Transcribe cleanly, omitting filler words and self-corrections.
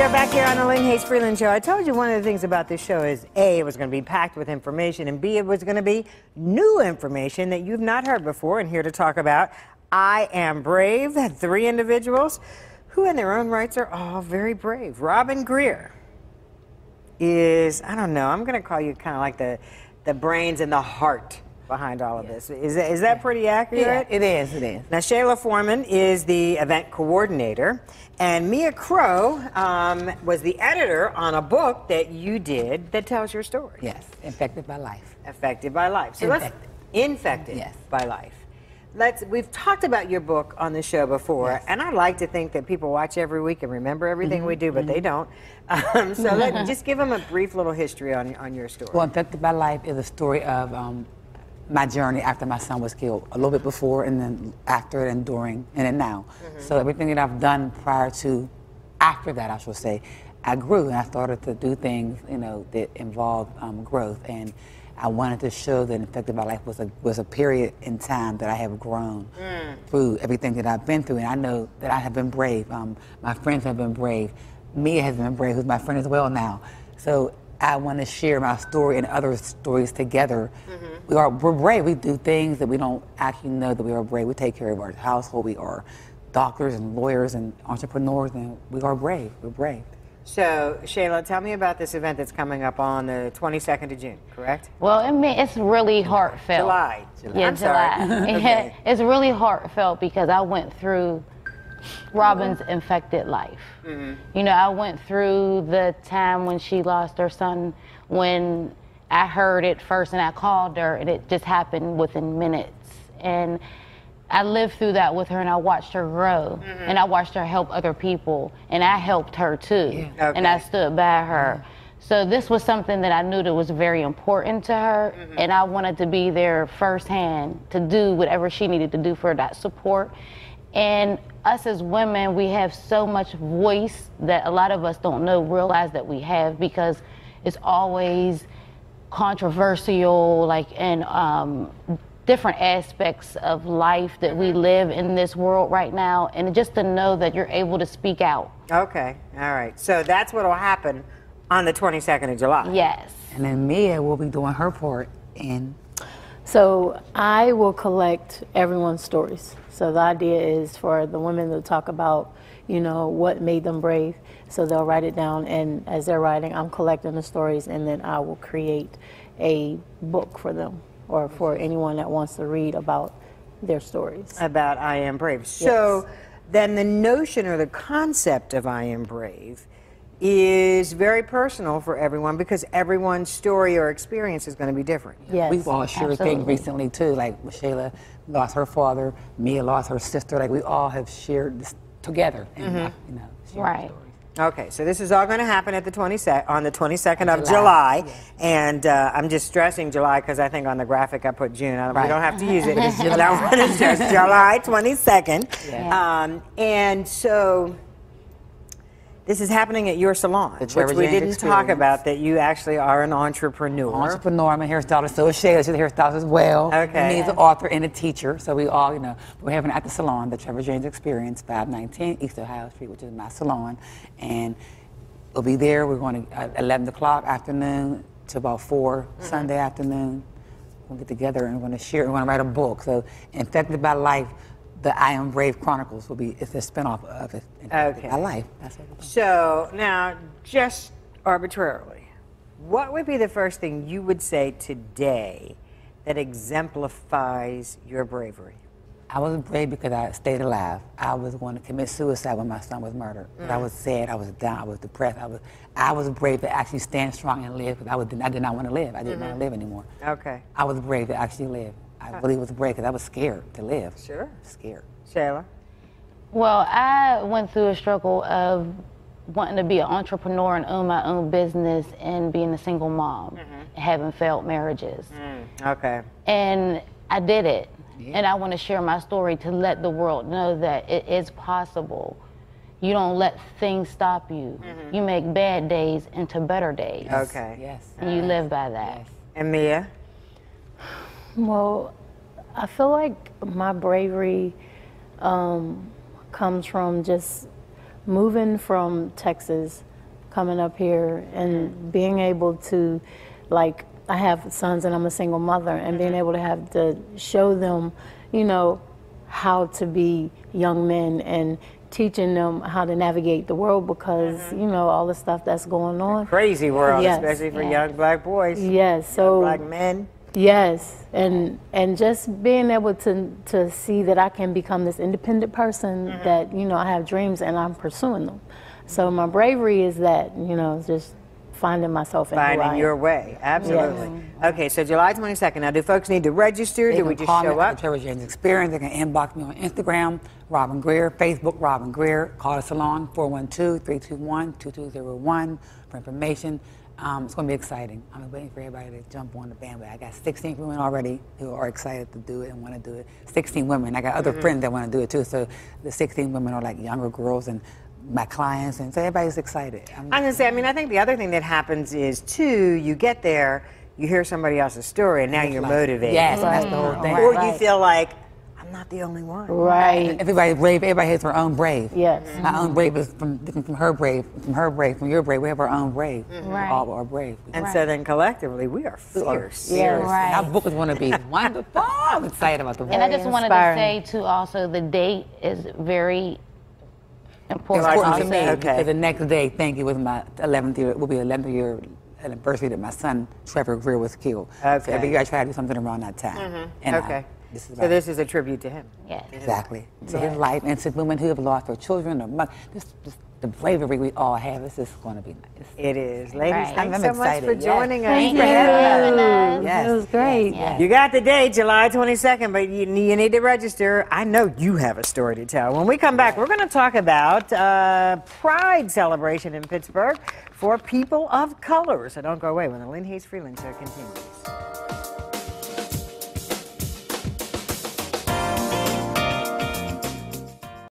are back here on the Lynn Hayes Freeland Show. I told you one of the things about this show is A, it was going to be packed with information, and B, it was going to be new information that you've not heard before. And here to talk about I Am Brave, 3 individuals who in their own rights are all very brave. Robin Greer is, I don't know, I'm going to call you kind of like the brains and the heart behind all of this. Is that pretty accurate? Yeah, it is, it is. Now, Shayla Foreman is the event coordinator, and Mia Crow was the editor on a book that you did that tells your story. Yes, Infected by Life. Affected by Life. So Infected yes. by Life. We've talked about your book on the show before, yes. And I like to think that people watch every week and remember everything we do, but they don't. So just give them a brief little history on your story. Well, Infected by Life is a story of my journey after my son was killed, a little bit before and then after and during and then now. So everything that I've done prior to, after that I should say, I grew and I started to do things, you know, that involved growth, and I wanted to show that Infected by Life was a period in time that I have grown through everything that I've been through, and I know that I have been brave. My friends have been brave. Mia has been brave, who's my friend as well now. So I want to share my story and other stories together. We're brave. We do things that we don't actually know that we are brave. We take care of our household. We are doctors and lawyers and entrepreneurs, and we are brave. We're brave. So, Shayla, tell me about this event that's coming up on the 22nd of June, correct? Well, I mean, it's really heartfelt. July. Yeah, I'm sorry. Okay. It's really heartfelt because I went through Robin's infected life. You know, I went through the time when she lost her son, when I heard it first and I called her, and it just happened within minutes. And I lived through that with her, and I watched her grow, and I watched her help other people, and I helped her too, and I stood by her. So this was something that I knew that was very important to her, and I wanted to be there firsthand to do whatever she needed to do for that support. And us as women, we have so much voice that a lot of us don't realize that we have, because it's always controversial, like in different aspects of life that we live in this world right now, and just to know that you're able to speak out. Okay, all right. So that's what will happen on the 22nd of July. Yes. And then Mia will be doing her part in. So I will collect everyone's stories. So the idea is for the women to talk about, you know, what made them brave. So they'll write it down, and as they're writing, I'm collecting the stories, and then I will create a book for them, or for anyone that wants to read about their stories. About I Am Brave. So then the notion or the concept of I Am Brave is very personal for everyone, because everyone's story or experience is going to be different. Yes. We've all shared things recently too, like Shayla lost her father, Mia lost her sister, like we all have shared this together. And, you know, shared stories. Okay, so this is all going to happen at the 22nd of July, and I'm just stressing July because I think on the graphic I put June. We don't have to use it. But I want to stress July 22nd. And so this is happening at your salon, which we didn't talk about, that you actually are an entrepreneur. Entrepreneur, I'm a hairstylist, so is Shayla. She's a hairstylist as well. Okay. And he's an author and a teacher, so we all, you know, we're having at the salon, the Trevor James Experience, 519 East Ohio Street, which is my salon. And we'll be there. We're going to, at 11 o'clock afternoon to about 4 Sunday afternoon. We'll get together and we're going to share, we're going to write a book. So, Infected by Life, the I Am Brave Chronicles will be, it's a spinoff of it. Okay. My life. That's what So now, just arbitrarily, what would be the first thing you would say today that exemplifies your bravery? I was brave because I stayed alive. I was going to commit suicide when my son was murdered. But I was sad, I was down, I was depressed. I was brave to actually stand strong and live, because I did not want to live. I didn't want to live anymore. Okay. I was brave to actually live. I really was brave because I was scared to live. Sure. Scared. Shayla? Well, I went through a struggle of wanting to be an entrepreneur and own my own business, and being a single mom, having failed marriages. Okay. And I did it. And I want to share my story to let the world know that it is possible. You don't let things stop you. You make bad days into better days. Okay. Yes. And you live by that. Yes. And Mia? Well, I feel like my bravery comes from just moving from Texas coming up here and being able to, like, I have sons and I'm a single mother, and being able to have to show them, you know, how to be young men and teaching them how to navigate the world because, you know, all the stuff that's going on. Crazy world, Yes. especially for young black boys. Yes, so Black men. yes, and just being able to see that I can become this independent person, that, you know, I have dreams and I'm pursuing them. So my bravery is that, you know, just finding myself in who I Finding am. your way, absolutely. Okay, so July 22nd. Now, do folks need to register? They Do can we just call me show at up? the Trevor James Experience. They can inbox me on Instagram, Robin Greer, Facebook, Robin Greer. Call the salon, 412-321-2201 for information. It's going to be exciting. I'm waiting for everybody to jump on the bandwagon. I got 16 women already who are excited to do it and want to do it. 16 women. I got other friends that want to do it too. So the 16 women are like younger girls and my clients, and so everybody's excited. I'm going to say, I mean, I think the other thing that happens is, too, you get there, you hear somebody else's story, and now you're motivated. Yes, that's the whole thing. Or you feel like, I'm not the only one. Right. Everybody's brave. Everybody has their own brave. Yes. My own brave is different from her brave, from your brave. We have our own brave. Right. All are brave. And so then collectively, we are fierce. Yes. Right. Our book is going to be wonderful. I'm excited about the book. And I just wanted to inspiring. say too, also the date is very important. Important to also. me Okay. because the next day, thank you, was my 11th year. Will be 11th year anniversary that my son Trevor Greer was killed. Okay. So every year I try to do something around that time. And Okay. this is So this is a tribute to him. Yes. exactly to his life and to women who have lost their children or just the bravery we all have. This is going to be nice. It is. Ladies, Right. thanks I'm so much for excited. Yes. joining us. Thank you. having us. Yes. It was great. Yes. You got the date, July 22nd, but you need to register. I know you have a story to tell. When we come back, we're going to talk about Pride celebration in Pittsburgh for people of color. So don't go away when the Lynn Hayes Freeland Show continues.